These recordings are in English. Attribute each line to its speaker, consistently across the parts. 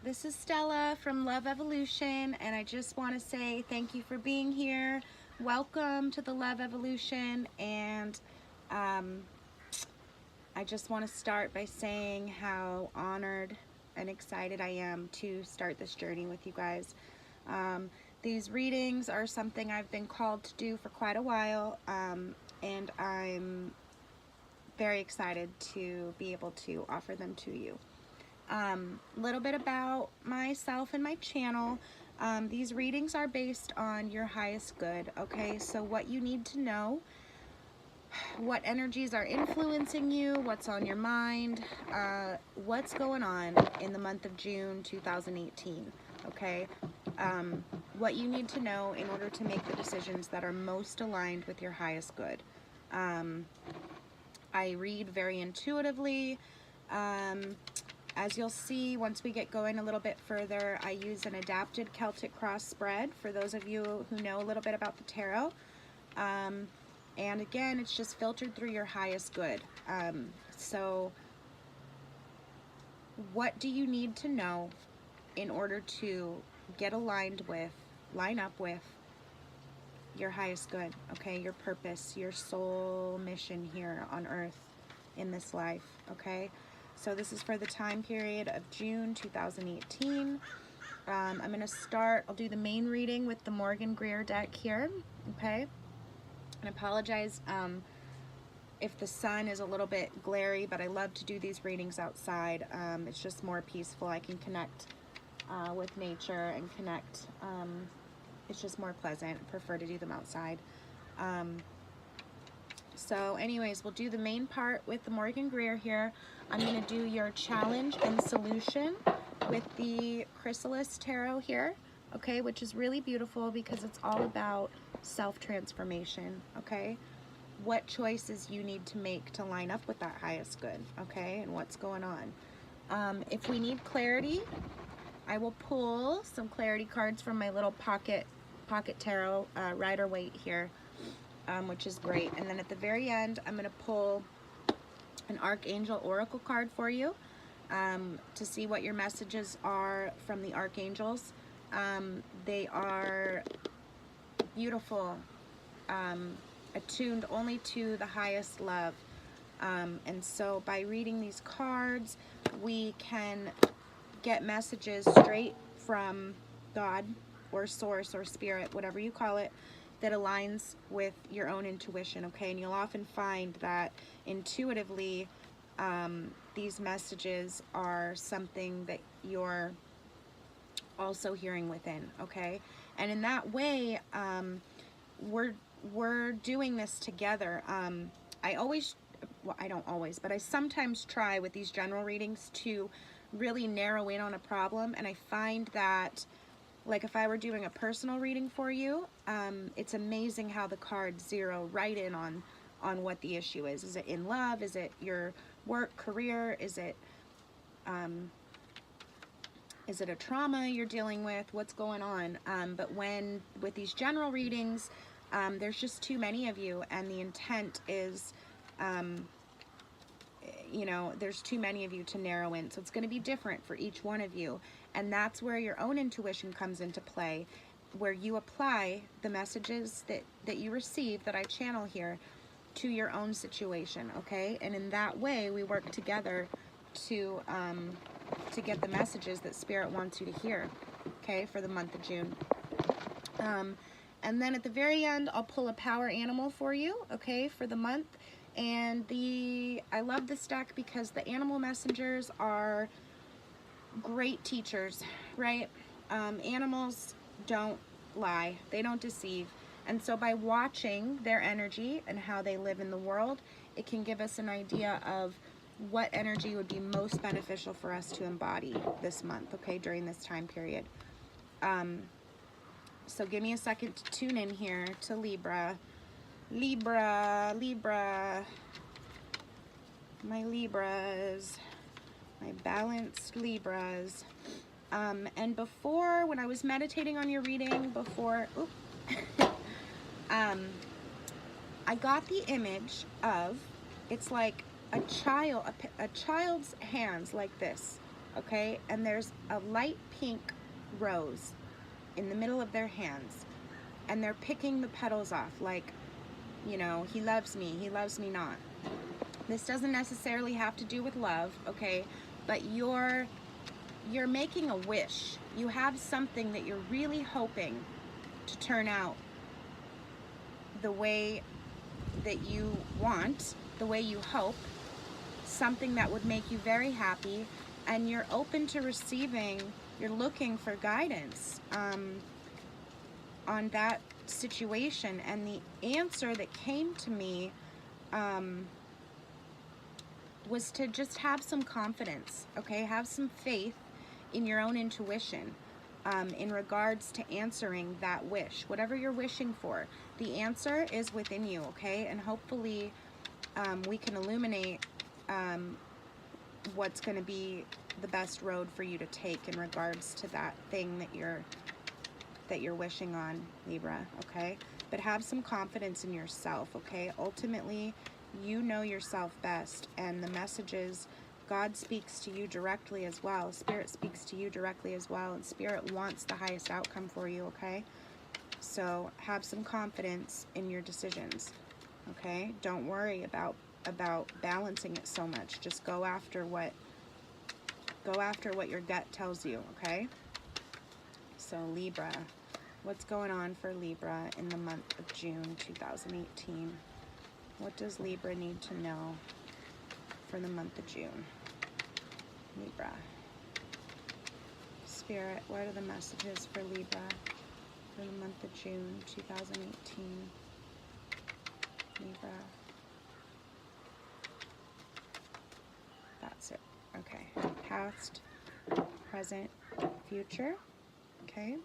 Speaker 1: This is Stella from Love Evolution, and I just want to say thank you for being here. Welcome to the Love Evolution, and I just want to start by saying how honored and excited I am to start this journey with you guys. These readings are something I've been called to do for quite a while, and I'm very excited to be able to offer them to you. A little bit about myself and my channel. These readings are based on your highest good, okay? So what you need to know, what energies are influencing you, what's on your mind, what's going on in the month of June 2018, okay? What you need to know in order to make the decisions that are most aligned with your highest good. I read very intuitively. As you'll see, once we get going a little bit further, I use an adapted Celtic cross spread for those of you who know a little bit about the tarot. And again, it's just filtered through your highest good. So what do you need to know in order to get aligned with, line up with your highest good, okay? Your purpose, your soul mission here on earth in this life, okay? So this is for the time period of June 2018. I'm going to start, I'll do the main reading with the Morgan Greer deck here, okay? And I apologize if the sun is a little bit glary, but I love to do these readings outside. It's just more peaceful. I can connect with nature and connect. It's just more pleasant. I prefer to do them outside. So anyways, we'll do the main part with the Morgan Greer here. I'm going to do your challenge and solution with the Chrysalis Tarot here, okay, which is really beautiful because it's all about self-transformation, okay? What choices you need to make to line up with that highest good, okay, and what's going on. If we need clarity, I will pull some clarity cards from my little pocket tarot Rider-Waite here, which is great. And then at the very end, I'm going to pull an Archangel Oracle card for you to see what your messages are from the Archangels. They are beautiful, attuned only to the highest love. And so by reading these cards, we can get messages straight from God or source or spirit, whatever you call it, that aligns with your own intuition, okay? And you'll often find that intuitively these messages are something that you're also hearing within, okay? And in that way, we're doing this together. I always, well, I don't always, but I sometimes try with these general readings to really narrow in on a problem, and I find that, like, if I were doing a personal reading for you, it's amazing how the cards zero right in on what the issue is. Is it in love? Is it your work, career? Is it a trauma you're dealing with? What's going on? But with these general readings, there's just too many of you, and the intent is, you know, there's too many of you to narrow in. So it's going to be different for each one of you. And that's where your own intuition comes into play, where you apply the messages that you receive, that I channel here, to your own situation, okay? And in that way, we work together to get the messages that Spirit wants you to hear, okay, for the month of June. And then at the very end, I'll pull a power animal for you, okay, for the month. And I love this deck because the animal messengers are great teachers, right? Animals don't lie, they don't deceive. And so by watching their energy and how they live in the world, it can give us an idea of what energy would be most beneficial for us to embody this month, okay, during this time period. So give me a second to tune in here to Libra. Libra, my Libras, my balanced Libras. And before, when I was meditating on your reading, I got the image of, it's like a child's hands like this, okay? And there's a light pink rose in the middle of their hands, and they're picking the petals off like, you know, he loves me not. This doesn't necessarily have to do with love, okay? But you're making a wish. You have something that you're really hoping to turn out the way that you want, the way you hope, something that would make you very happy, and you're open to receiving, you're looking for guidance on that situation. And the answer that came to me was to just have some confidence, okay? Have some faith in your own intuition in regards to answering that wish. Whatever you're wishing for, the answer is within you, okay? And hopefully we can illuminate what's going to be the best road for you to take in regards to that thing that you're wishing on, Libra, okay? But have some confidence in yourself, okay? Ultimately, you know yourself best, and the messages, God speaks to you directly as well. Spirit speaks to you directly as well, and Spirit wants the highest outcome for you, okay? So have some confidence in your decisions, okay? Don't worry about balancing it so much. Just go after what your gut tells you, okay? So Libra, what's going on for Libra in the month of June 2018? What does Libra need to know for the month of June? Libra. Spirit, what are the messages for Libra for the month of June 2018? Libra. That's it. Okay. Past, present, future. Okay.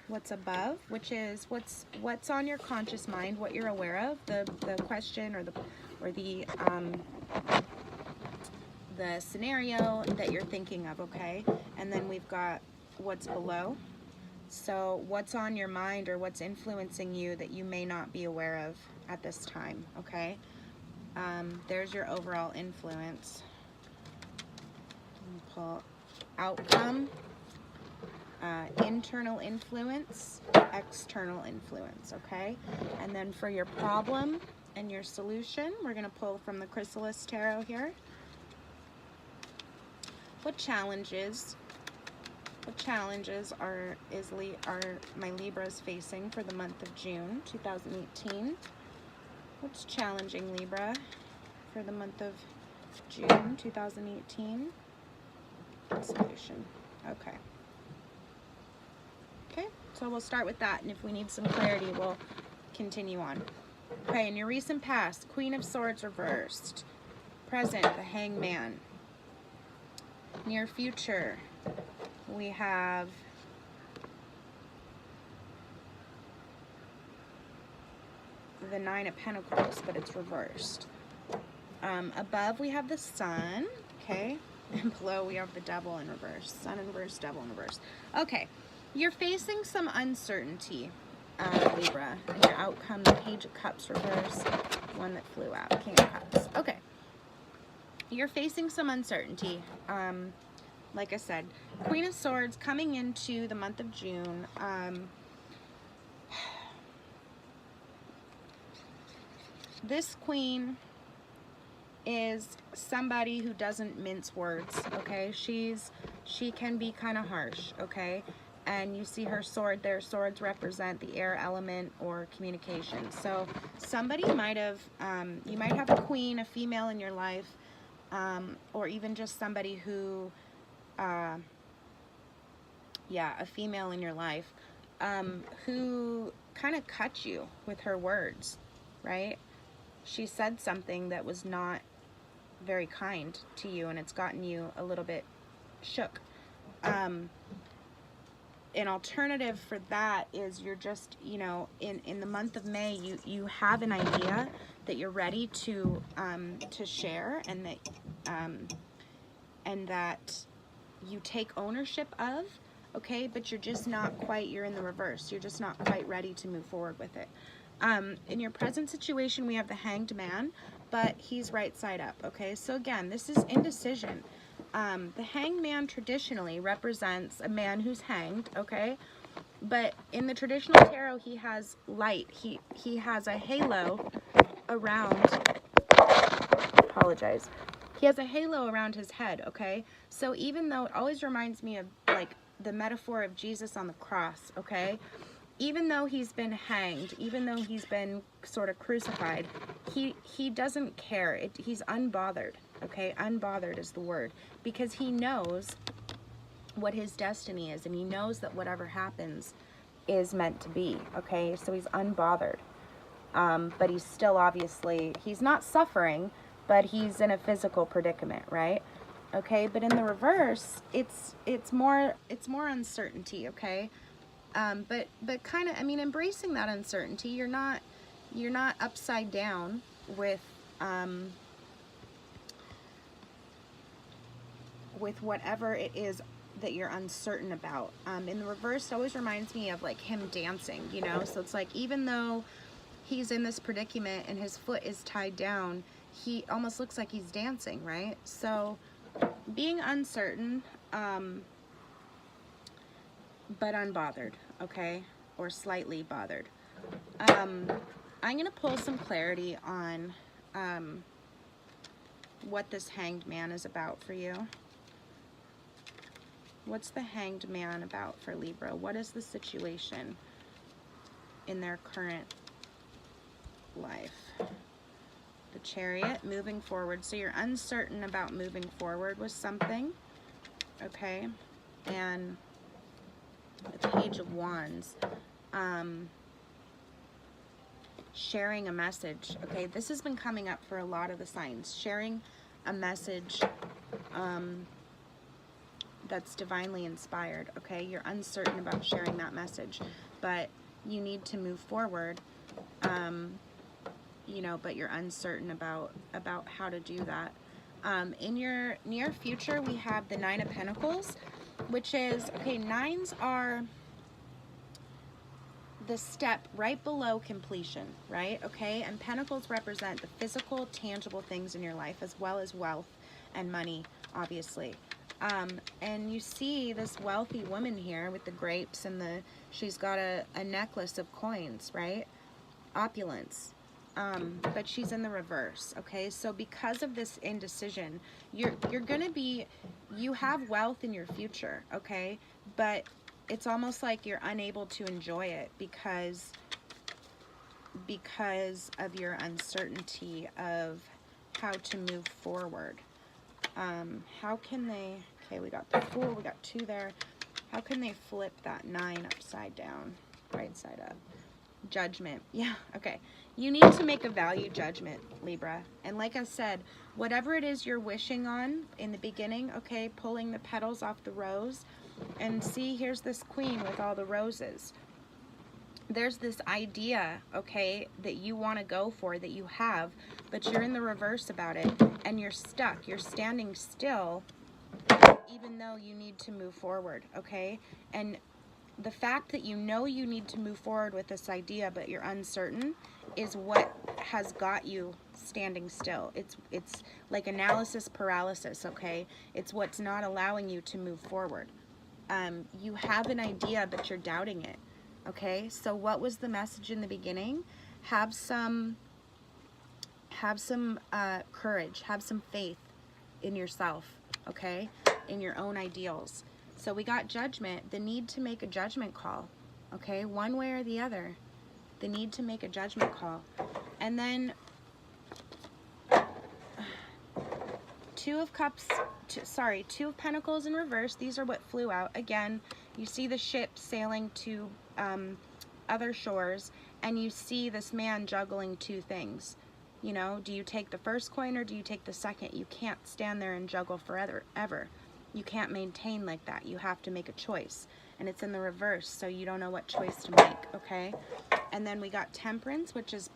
Speaker 1: What's above, which is what's on your conscious mind, what you're aware of, the question or the scenario that you're thinking of, okay? And then we've got what's below. So what's on your mind or what's influencing you that you may not be aware of at this time, okay? There's your overall influence. Pull outcome. Internal influence, external influence, okay? And then for your problem and your solution, we're going to pull from the Chrysalis Tarot here. What challenges are my Libras facing for the month of June 2018? What's challenging Libra for the month of June 2018? Solution. Okay. Okay, so we'll start with that, and if we need some clarity, we'll continue on. Okay, in your recent past, Queen of Swords reversed. Present, the Hangman. Near future, we have the Nine of Pentacles, but it's reversed. Above, we have the Sun, okay, and below we have the Devil in reverse. Sun in reverse, Devil in reverse. Okay. You're facing some uncertainty, Libra, and your outcome, the Page of Cups reverse, one that flew out, King of Cups. Okay. You're facing some uncertainty. Like I said, Queen of Swords coming into the month of June. This queen is somebody who doesn't mince words, okay? She can be kind of harsh, okay? And you see her sword there. Swords represent the air element or communication. So somebody might have, you might have a queen, a female in your life, or even just somebody who, a female in your life, who kind of cut you with her words, right? She said something that was not very kind to you, and it's gotten you a little bit shook. An alternative for that is you're just, you know, in the month of May, you have an idea that you're ready to share, and that you take ownership of, okay, but you're just not quite, you're in the reverse. You're just not quite ready to move forward with it. In your present situation, we have the Hanged Man, but he's right side up, okay? So again, this is indecision. The Hanged Man traditionally represents a man who's hanged, okay? But in the traditional tarot, he has light. He has a halo around, apologize. He has a halo around his head, okay? So even though it always reminds me of like the metaphor of Jesus on the cross, okay? Even though he's been hanged, even though he's been sort of crucified, he doesn't care. He's unbothered, okay? Unbothered is the word, because he knows what his destiny is, and he knows that whatever happens is meant to be, okay? So he's unbothered. But he's still obviously, he's not suffering, but he's in a physical predicament, right? Okay, but in the reverse, it's more uncertainty, okay? But kind of, I mean, embracing that uncertainty. You're not upside down with whatever it is that you're uncertain about. In the reverse, it always reminds me of like him dancing, you know? So it's like, even though he's in this predicament and his foot is tied down, he almost looks like he's dancing, right? So being uncertain, but unbothered, okay? Or slightly bothered. I'm going to pull some clarity on what this Hanged Man is about for you. What's the Hanged Man about for Libra? What is the situation in their current life? The Chariot, moving forward. So you're uncertain about moving forward with something, okay? And the Page of Wands, sharing a message, okay? This has been coming up for a lot of the signs. Sharing a message that's divinely inspired, okay? You're uncertain about sharing that message, but you need to move forward, you know, but you're uncertain about how to do that. In your near future, we have the Nine of Pentacles, which is, okay, nines are the step right below completion, right? Okay, and pentacles represent the physical, tangible things in your life, as well as wealth and money, obviously. And you see this wealthy woman here with the grapes and she's got a necklace of coins, right? Opulence. But she's in the reverse, okay? So because of this indecision, you're gonna be, you have wealth in your future, okay? But it's almost like you're unable to enjoy it because of your uncertainty of how to move forward. How can they, okay, we got the Fool, we got 2 there. How can they flip that 9 upside down, right side up? Judgment. Yeah, okay. You need to make a value judgment, Libra. And like I said, whatever it is you're wishing on in the beginning, okay, pulling the petals off the rose, and see, here's this queen with all the roses. There's this idea, okay, that you want to go for, that you have, but you're in the reverse about it, and you're stuck. You're standing still, even though you need to move forward, okay? And the fact that you know you need to move forward with this idea, but you're uncertain, is what has got you standing still. It's like analysis paralysis, okay? It's what's not allowing you to move forward. You have an idea, but you're doubting it, okay? So what was the message in the beginning? Have some courage, have some faith in yourself, okay? In your own ideals. So we got Judgment, the need to make a judgment call, okay? One way or the other, the need to make a judgment call. And then Two of Pentacles in reverse. These are what flew out. Again, you see the ship sailing to other shores, and you see this man juggling 2 things. You know, do you take the first coin or do you take the second? You can't stand there and juggle forever, ever. You can't maintain like that. You have to make a choice. And it's in the reverse, so you don't know what choice to make, okay? And then we got Temperance, which is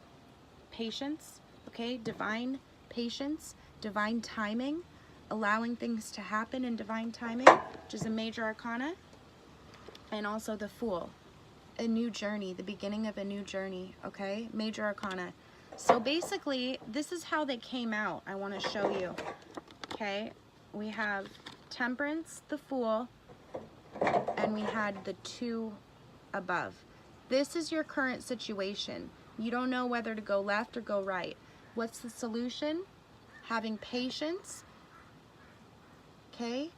Speaker 1: patience, okay? Divine patience, divine timing, allowing things to happen in divine timing, which is a major arcana. And also the Fool, a new journey, the beginning of a new journey, okay? Major arcana. So basically, this is how they came out. I want to show you. Okay, we have Temperance, the Fool, and we had the 2 above. This is your current situation. You don't know whether to go left or go right. What's the solution? Having patience, okay?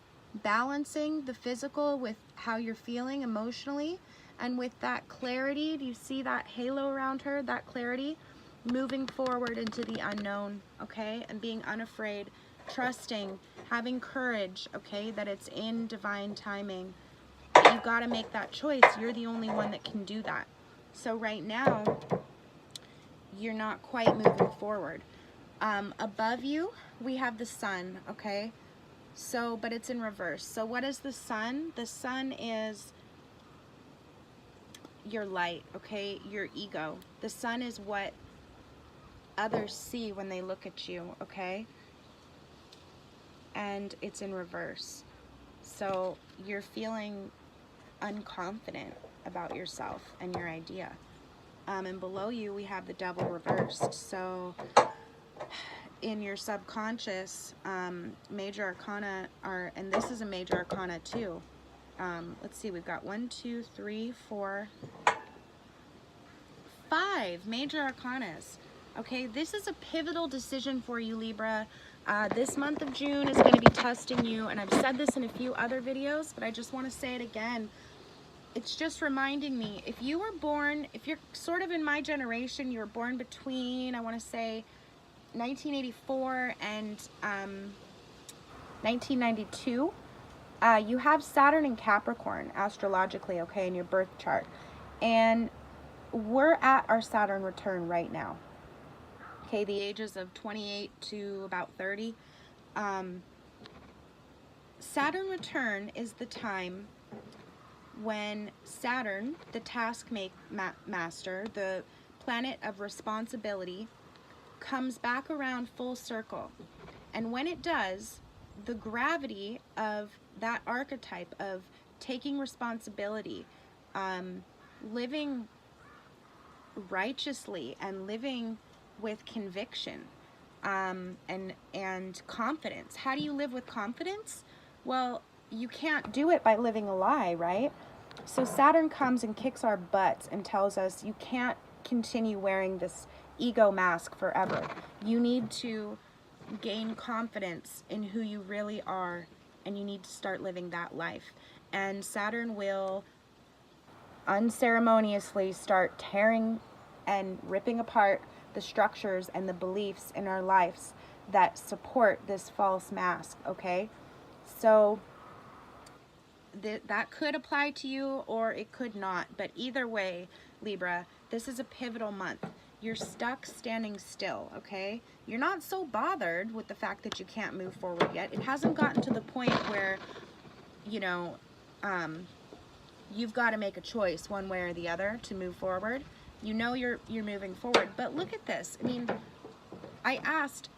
Speaker 1: Balancing the physical with how you're feeling emotionally, and with that clarity, do you see that halo around her, that clarity? Moving forward into the unknown, okay? And being unafraid, trusting, having courage, okay? That it's in divine timing. But you've got to make that choice. You're the only one that can do that. So right now, you're not quite moving forward. Above you, we have the sun, okay? So, but it's in reverse. So what is the sun? The sun is your light, okay? Your ego. The sun is what others see when they look at you, okay? And it's in reverse. So you're feeling unconfident about yourself and your idea. And below you, we have the devil reversed. So in your subconscious, major arcana are, and this is a major arcana too. Let's see, we've got 1, 2, 3, 4, 5 major arcanas. Okay, this is a pivotal decision for you, Libra. This month of June is going to be testing you, and I've said this in a few other videos, but I just want to say it again. It's just reminding me, if you were born, if you're sort of in my generation, you were born between, I want to say, 1984 and 1992, you have Saturn in Capricorn, astrologically, okay, in your birth chart. And we're at our Saturn return right now. Okay, the ages of 28 to about 30. Saturn return is the time when Saturn, the taskmaster, the planet of responsibility, comes back around full circle. And when it does, the gravity of that archetype of taking responsibility, living righteously and living with conviction, and confidence. How do you live with confidence? Well, you can't do it by living a lie, right? So Saturn comes and kicks our butts and tells us you can't continue wearing this ego mask forever. You need to gain confidence in who you really are, and you need to start living that life. And Saturn will unceremoniously start tearing and ripping apart the structures and the beliefs in our lives that support this false mask, okay? So that could apply to you, or it could not. But either way, Libra, this is a pivotal month. You're stuck standing still, okay? You're not so bothered with the fact that you can't move forward yet. It hasn't gotten to the point where, you know, you've got to make a choice one way or the other to move forward. You know you're moving forward. But look at this. I mean, I asked,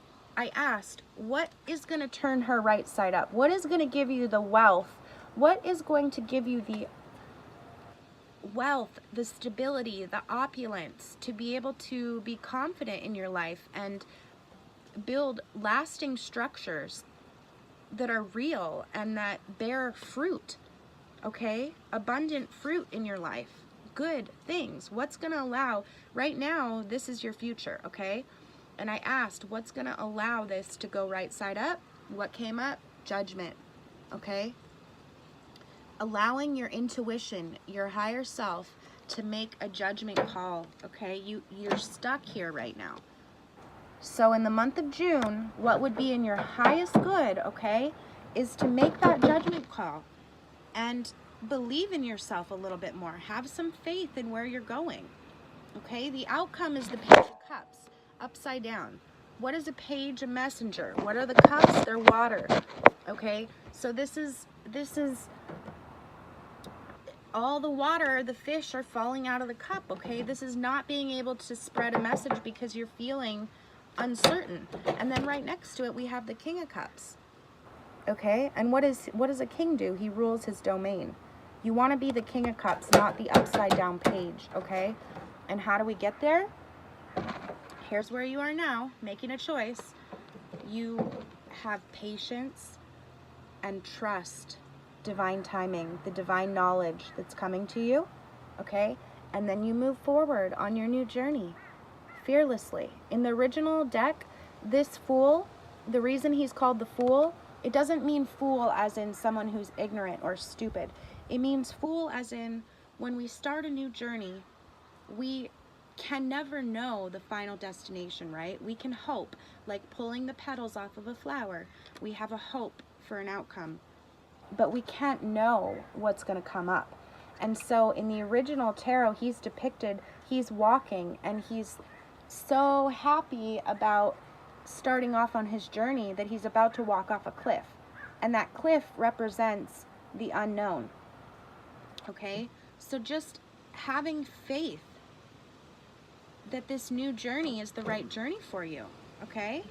Speaker 1: what is going to turn her right side up? What is going to give you the wealth? What is going to give you the wealth, the stability, the opulence to be able to be confident in your life and build lasting structures that are real and that bear fruit, okay? Abundant fruit in your life, good things. What's going to allow, right now, this is your future, okay? And I asked, what's going to allow this to go right side up? What came up? Judgment, okay? Allowing your intuition, your higher self, to make a judgment call, okay? You're stuck here right now. So in the month of June, what would be in your highest good, okay, is to make that judgment call and believe in yourself a little bit more. Have some faith in where you're going, okay? The outcome is the Page of Cups, upside down. What is a page? A messenger. What are the cups? They're water, okay? So this is all the water, the fish are falling out of the cup, okay? This is not being able to spread a message because you're feeling uncertain. And then right next to it, we have the King of Cups, okay? And what does a king do? He rules his domain. You want to be the King of Cups, not the upside down page, okay? And how do we get there? here's where you are now, making a choice. You have patience and trust divine timing, the divine knowledge that's coming to you, okay? And then you move forward on your new journey fearlessly. In the original deck, this Fool, the reason he's called the Fool, it doesn't mean fool as in someone who's ignorant or stupid. It means fool as in when we start a new journey, we can never know the final destination, right? We can hope, like pulling the petals off of a flower. We have a hope for an outcome, but we can't know what's going to come up. And so in the original tarot, he's depicted, he's walking and he's so happy about starting off on his journey that he's about to walk off a cliff. And that cliff represents the unknown. Okay? So just having faith that this new journey is the right journey for you. Okay?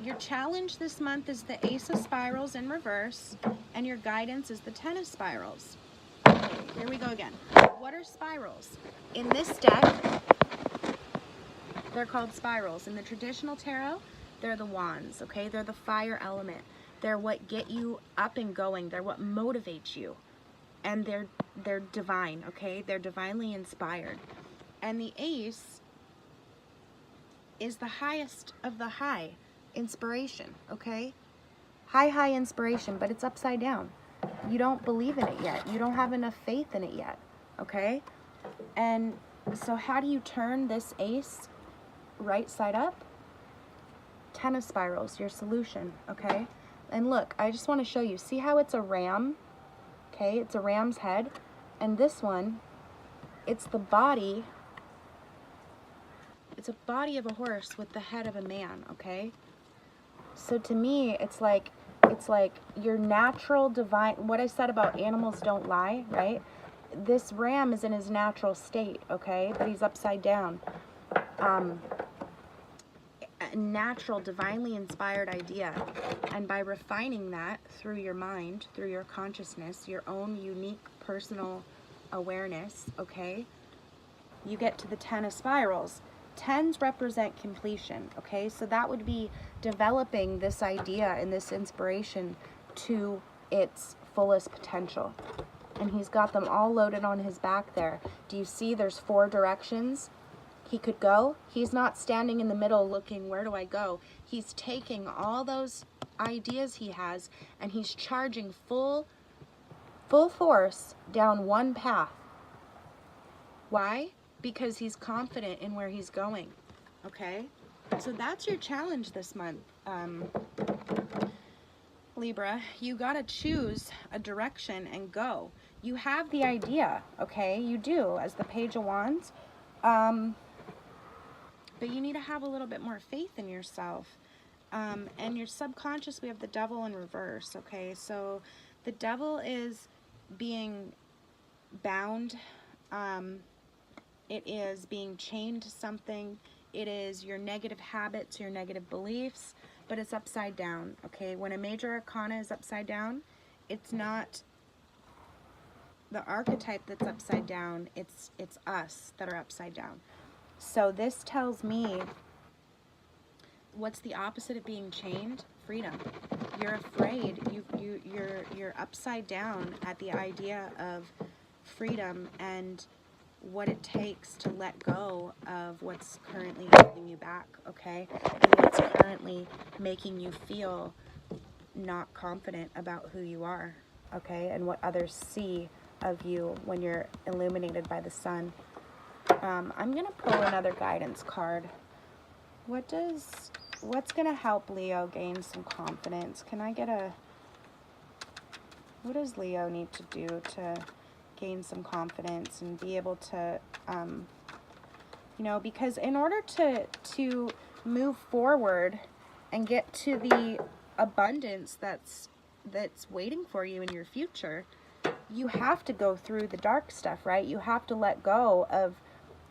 Speaker 1: Your challenge this month is the Ace of Spirals in reverse, and your guidance is the Ten of Spirals. Here we go again. What are spirals? In this deck, they're called spirals. In the traditional tarot, they're the wands, okay? They're the fire element. They're what get you up and going. They're what motivates you. And they're divine, okay? They're divinely inspired. And the ace is the highest of the high inspiration, okay? High inspiration, but it's upside down. You don't believe in it yet. You don't have enough faith in it yet, okay? And so how do you turn this ace right side up? Ten of Spirals, your solution, okay? And look, I just want to show you. See how it's a ram? Okay, it's a ram's head. And this one, it's the body. It's a body of a horse with the head of a man, okay? So to me, it's like your natural divine, what I said about animals don't lie, right? This ram is in his natural state, okay? But he's upside down. A natural, divinely inspired idea. And by refining that through your mind, through your consciousness, your own unique personal awareness, okay? You get to the Ten of Spirals. Tens represent completion, okay? So that would be developing this idea and this inspiration to its fullest potential. And he's got them all loaded on his back there. Do you see there's 4 directions he could go? He's not standing in the middle looking, where do I go? He's taking all those ideas he has and he's charging full force down one path. Why? Because he's confident in where he's going, okay? So that's your challenge this month, Libra. You gotta choose a direction and go. You have the idea, okay? You do, as the Page of Wands, but you need to have a little bit more faith in yourself. And your subconscious, we have the Devil in reverse, okay? So the Devil is being bound, it is being chained to something. It is your negative habits, your negative beliefs, but it's upside down, okay? When a major arcana is upside down, it's not the archetype that's upside down, it's us that are upside down. So this tells me, what's the opposite of being chained? Freedom. You're afraid. You're upside down at the idea of freedom and what it takes to let go of what's currently holding you back, okay? And what's currently making you feel not confident about who you are, okay? And what others see of you when you're illuminated by the sun. I'm going to pull another guidance card. What's going to help Leo gain some confidence? Can I get what does Leo need to do to gain some confidence and be able to, because in order to move forward and get to the abundance that's waiting for you in your future, you have to go through the dark stuff, right? You have to let go of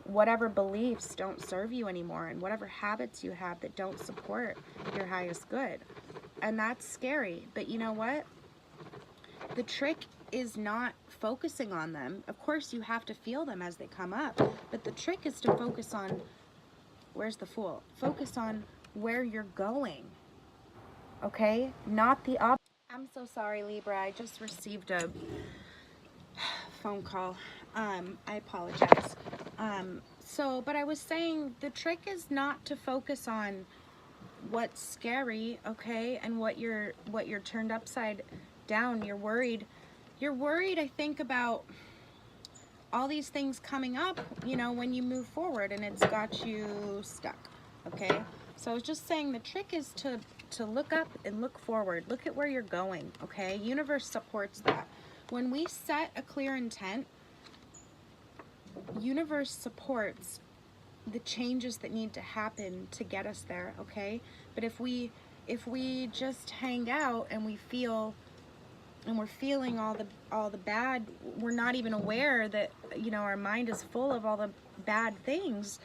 Speaker 1: whatever beliefs don't serve you anymore and whatever habits you have that don't support your highest good. And that's scary. But you know what? The trick is not focusing on them. Of course, you have to feel them as they come up, but the trick is to focus on where's the Fool? Focus on where you're going, okay? Not the opposite. I'm so sorry, Libra. I just received a phone call. I apologize. But I was saying the trick is not to focus on what's scary, okay, and what you're turned upside down. You're worried, I think, about all these things coming up, you know, when you move forward, and it's got you stuck, okay? So I was just saying the trick is to look up and look forward. Look at where you're going, okay? Universe supports that. When we set a clear intent, universe supports the changes that need to happen to get us there, okay? But if we just hang out and we feel, and we're feeling all the bad, we're not even aware that, you know, our mind is full of all the bad things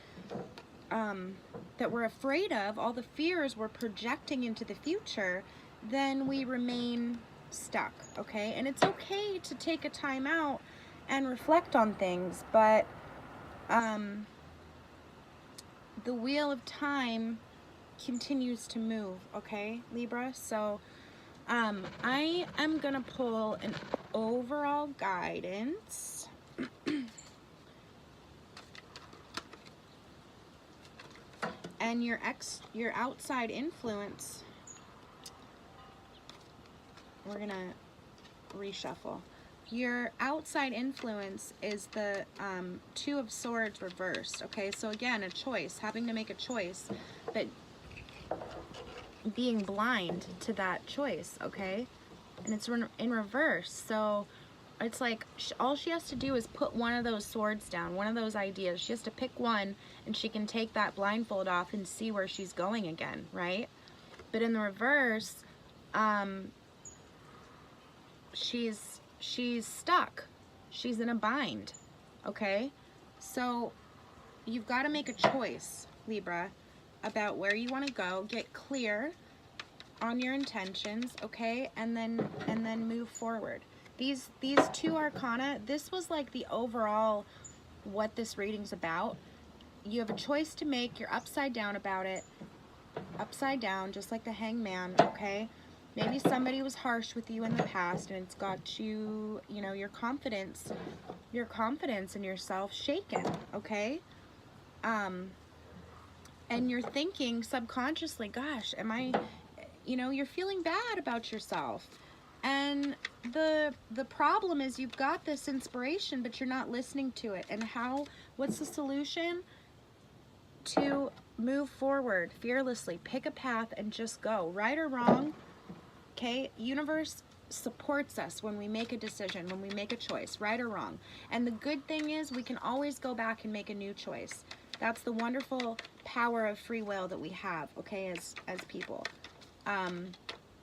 Speaker 1: that we're afraid of, all the fears we're projecting into the future, then we remain stuck, okay? And it's okay to take a time out and reflect on things, but the wheel of time continues to move, okay, Libra? So I am gonna pull an overall guidance. And your outside influence, we're gonna reshuffle. Your outside influence is the Two of Swords reversed, okay? So again, a choice, having to make a choice, but being blind to that choice, okay? And it's in reverse, so it's like all she has to do is put one of those swords down, one of those ideas. She has to pick one, and she can take that blindfold off and see where she's going again, right? But in the reverse, she's stuck. She's in a bind, okay? So you've got to make a choice, Libra, about where you want to go. Get clear on your intentions, okay? And then move forward. These two arcana, this was like the overall what this reading's about. You have a choice to make. You're upside down about it. Upside down, just like the Hangman, okay? Maybe somebody was harsh with you in the past, and it's got you, you know, your confidence in yourself shaken, okay? And you're thinking subconsciously, gosh, am I, you know, you're feeling bad about yourself. And the problem is you've got this inspiration, but you're not listening to it. And what's the solution? To move forward fearlessly, pick a path and just go, right or wrong, okay? Universe supports us when we make a decision, when we make a choice, right or wrong. And the good thing is we can always go back and make a new choice. That's the wonderful power of free will that we have, okay, as people.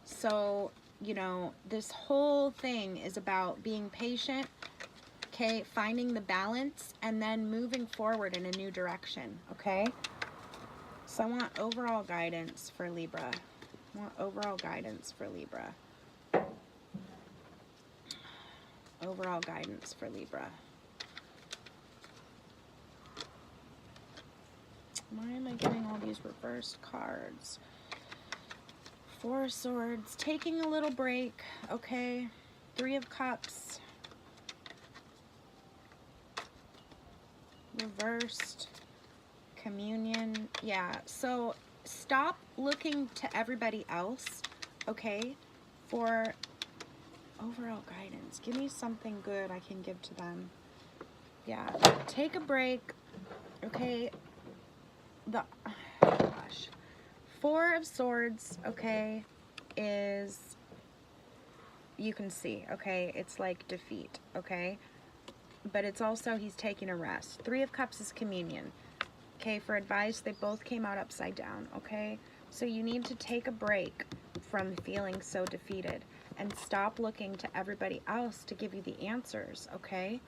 Speaker 1: So, you know, this whole thing is about being patient, okay, finding the balance, and then moving forward in a new direction, okay? So I want overall guidance for Libra. I want overall guidance for Libra. Overall guidance for Libra. Why am I getting all these reversed cards? Four of Swords, taking a little break, okay? Three of Cups, reversed, Communion. Yeah, so stop looking to everybody else, okay, for overall guidance. Give me something good I can give to them. Yeah, take a break, okay? Gosh. Four of Swords, okay, is, you can see, okay, it's like defeat, okay? But it's also he's taking a rest. Three of Cups is communion. Okay, for advice, they both came out upside down, okay? So you need to take a break from feeling so defeated and stop looking to everybody else to give you the answers, okay?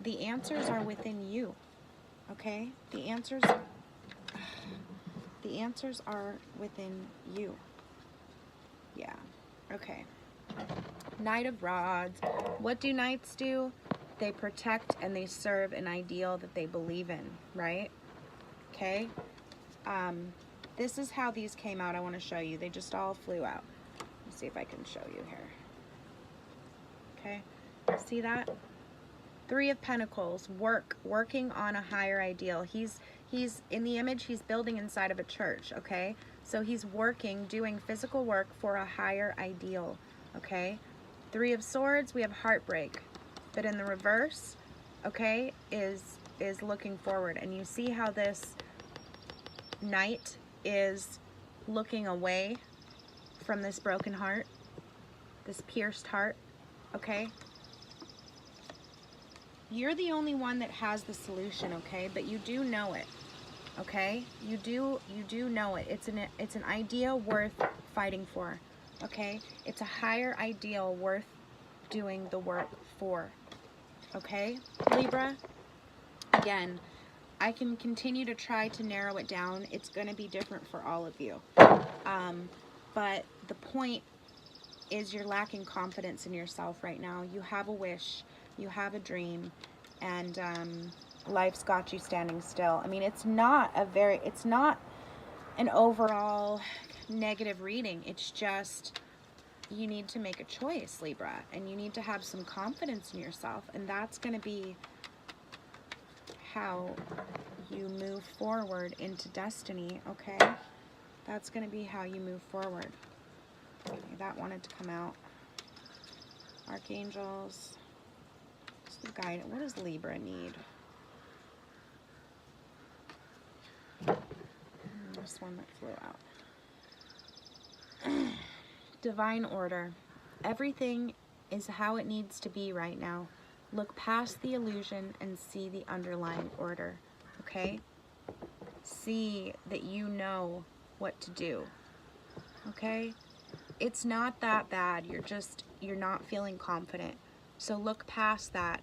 Speaker 1: The answers are within you, okay? The answers are within you. Yeah, okay. Knight of Rods. What do knights do? They protect and they serve an ideal that they believe in, right? okay? This is how these came out. I want to show you. They just all flew out. Let's see if I can show you here. Okay, see that? Three of Pentacles, working on a higher ideal. He's in the image, he's building inside of a church, okay? So he's working, doing physical work for a higher ideal, okay? Three of Swords, we have heartbreak. But in the reverse, okay, is looking forward. And you see how this Knight is looking away from this broken heart, this pierced heart, okay? You're the only one that has the solution, okay? But you do know it, okay? You do know it. It's an idea worth fighting for, okay? It's a higher ideal worth doing the work for, okay? Libra, again, I can continue to try to narrow it down. It's going to be different for all of you. But the point is you're lacking confidence in yourself right now. You have a wish, you have a dream, and life's got you standing still. I mean, it's not an overall negative reading. It's just you need to make a choice, Libra, and you need to have some confidence in yourself, and that's going to be how you move forward into destiny, okay? That's going to be how you move forward. Okay, that wanted to come out. Archangels. What's the guide? What does Libra need? This one that flew out. Divine order. Everything is how it needs to be right now. Look past the illusion and see the underlying order, okay? See that you know what to do, okay? It's not that bad. You're not feeling confident. So look past that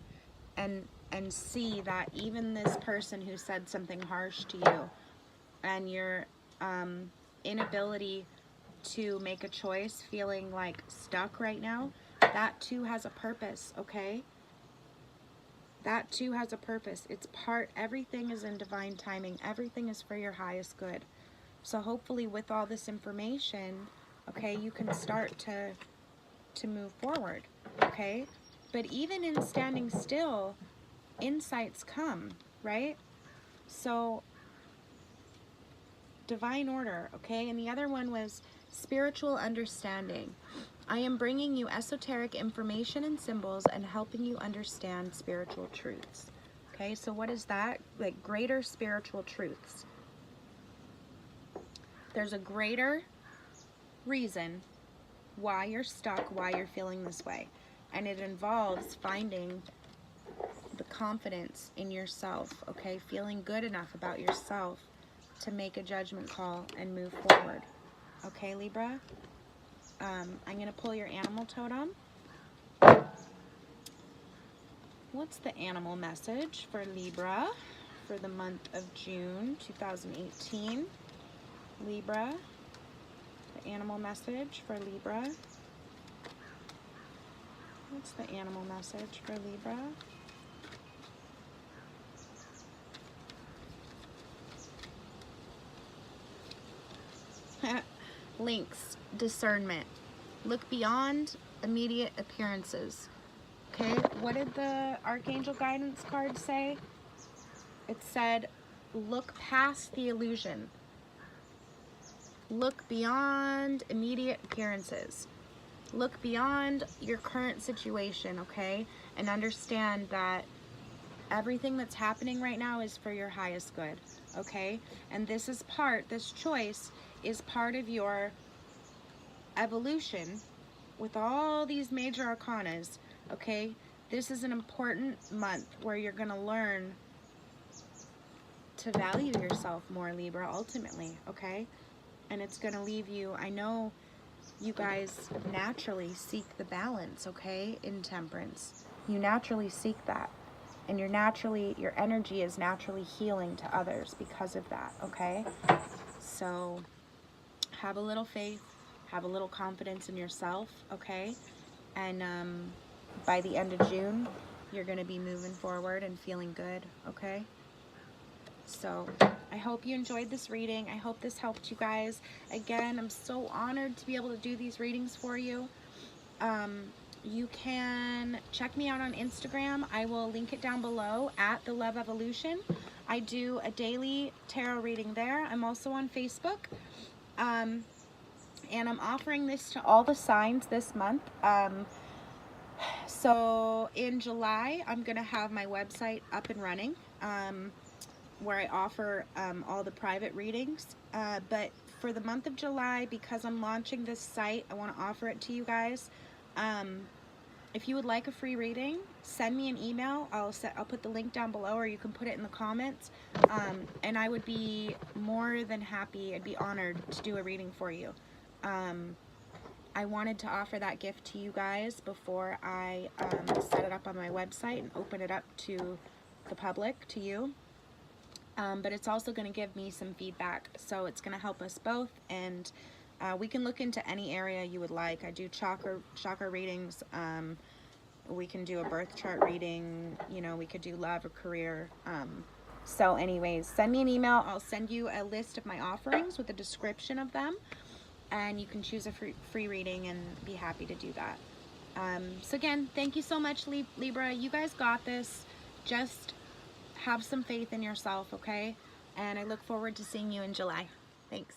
Speaker 1: and see that even this person who said something harsh to you and your inability to make a choice, feeling like stuck right now, that too has a purpose, okay? That too has a purpose. Everything is in divine timing. Everything is for your highest good. So hopefully with all this information, okay, you can start to move forward, okay? But even in standing still, insights come, right? So divine order, okay? And the other one was spiritual understanding. I am bringing you esoteric information and symbols and helping you understand spiritual truths. Okay, so what is that? Like greater spiritual truths. There's a greater reason why you're stuck, why you're feeling this way. And it involves finding the confidence in yourself, okay? Feeling good enough about yourself to make a judgment call and move forward. Okay, Libra? I'm going to pull your animal totem. What's the animal message for Libra for the month of June 2018? Libra, the animal message for Libra. What's the animal message for Libra? Links, discernment. Look beyond immediate appearances. Okay, what did the Archangel Guidance card say? It said, look past the illusion. Look beyond immediate appearances. Look beyond your current situation, okay? And understand that everything that's happening right now is for your highest good, okay? And this choice is part of your evolution with all these major arcanas, okay? This is an important month where you're going to learn to value yourself more, Libra, ultimately, okay? And it's going to leave you, I know you guys naturally seek the balance, okay, in temperance. You naturally seek that. And your energy is naturally healing to others because of that, okay? So have a little faith, have a little confidence in yourself, okay? And by the end of June, you're going to be moving forward and feeling good, okay? So I hope you enjoyed this reading. I hope this helped you guys. Again, I'm so honored to be able to do these readings for you. You can check me out on Instagram. I will link it down below at The Love Evolution. I do a daily tarot reading there. I'm also on Facebook. And I'm offering this to all the signs this month. So in July, I'm going to have my website up and running, where I offer all the private readings. But for the month of July, because I'm launching this site, I want to offer it to you guys. If you would like a free reading, send me an email. I'll put the link down below, or you can put it in the comments. And I would be more than happy. I'd be honored to do a reading for you. I wanted to offer that gift to you guys before I set it up on my website and open it up to the public, to you. But it's also going to give me some feedback, so it's going to help us both, and we can look into any area you would like. I do chakra readings. We can do a birth chart reading. You know, we could do love or career. So anyways, send me an email. I'll send you a list of my offerings with a description of them, and you can choose a free reading and be happy to do that. So again, thank you so much, Libra. You guys got this. Just have some faith in yourself, okay? And I look forward to seeing you in July. Thanks.